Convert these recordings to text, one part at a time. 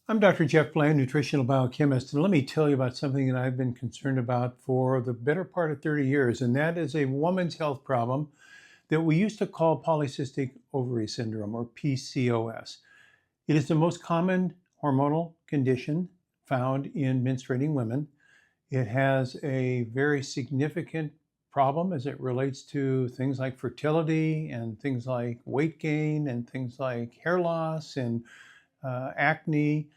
I'm Dr. Jeff Bland, nutritional biochemist, and let me tell you about something that I've been concerned about for the better part of 30 years, and that is a woman's health problem that we used to call polycystic ovary syndrome, or PCOS. It is the most common hormonal condition found in menstruating women. It has a very significant problem as it relates to things like fertility and things like weight gain and things like hair loss and acne.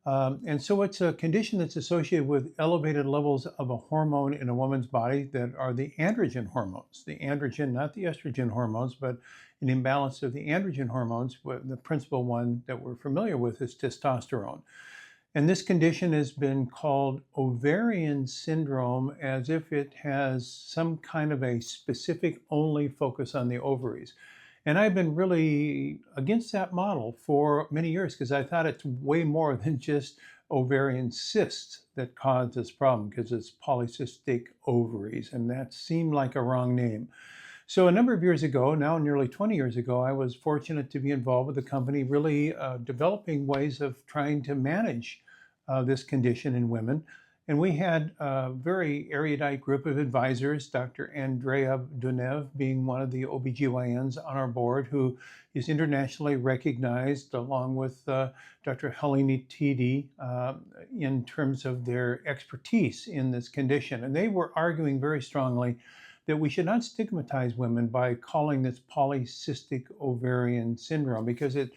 And so it's a condition that's associated with elevated levels of a hormone in a woman's body that are the androgen hormones. The androgen, not the estrogen hormones, but an imbalance of the androgen hormones. The principal one that we're familiar with is testosterone. And this condition has been called ovarian syndrome as if it has some kind of a specific only focus on the ovaries. And I've been really against that model for many years because I thought it's way more than just ovarian cysts that cause this problem, because it's polycystic ovaries, and that seemed like a wrong name. So a number of years ago, now nearly 20 years ago, I was fortunate to be involved with the company really developing ways of trying to manage this condition in women. And we had a very erudite group of advisors, Dr. Andrea Dunev being one of the OBGYNs on our board, who is internationally recognized, along with Dr. Helene Teede, in terms of their expertise in this condition. And they were arguing very strongly that we should not stigmatize women by calling this polycystic ovarian syndrome, because it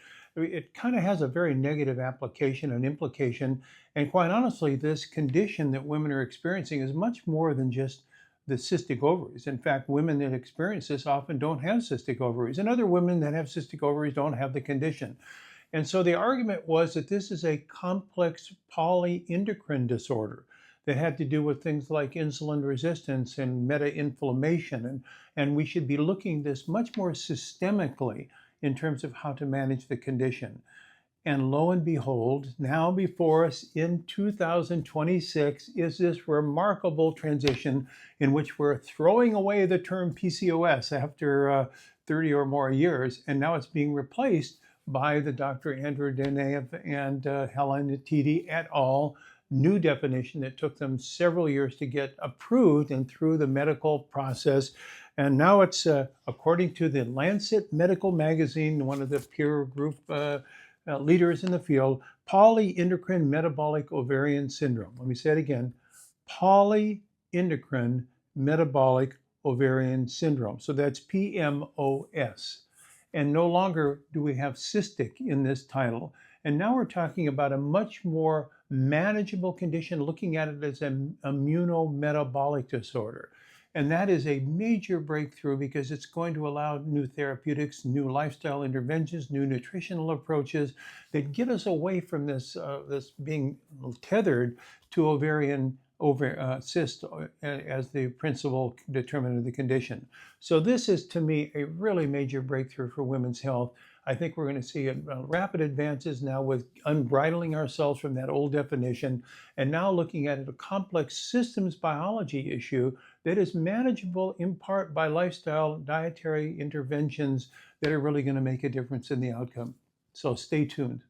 kind of has a very negative application and implication. And quite honestly, this condition that women are experiencing is much more than just the cystic ovaries. In fact, women that experience this often don't have cystic ovaries, and other women that have cystic ovaries don't have the condition. And so the argument was that this is a complex polyendocrine disorder that had to do with things like insulin resistance and meta-inflammation. And we should be looking at this much more systemically in terms of how to manage the condition. And lo and behold, now before us in 2026 is this remarkable transition in which we're throwing away the term PCOS after 30 or more years, and now it's being replaced by the Dr. Andrew Denev and Helen Teede et al. New definition that took them several years to get approved and through the medical process. And now it's, according to the Lancet medical magazine, one of the peer group leaders in the field, polyendocrine metabolic ovarian syndrome. Let me say it again, polyendocrine metabolic ovarian syndrome. So that's PMOS. And no longer do we have cystic in this title. And now we're talking about a much more manageable condition, looking at it as an immunometabolic disorder. And that is a major breakthrough because it's going to allow new therapeutics, new lifestyle interventions, new nutritional approaches that get us away from this being tethered to ovarian cyst as the principal determinant of the condition. So this is, to me, a really major breakthrough for women's health. I think we're going to see rapid advances now with unbridling ourselves from that old definition and now looking at a complex systems biology issue that is manageable in part by lifestyle dietary interventions that are really going to make a difference in the outcome. So stay tuned.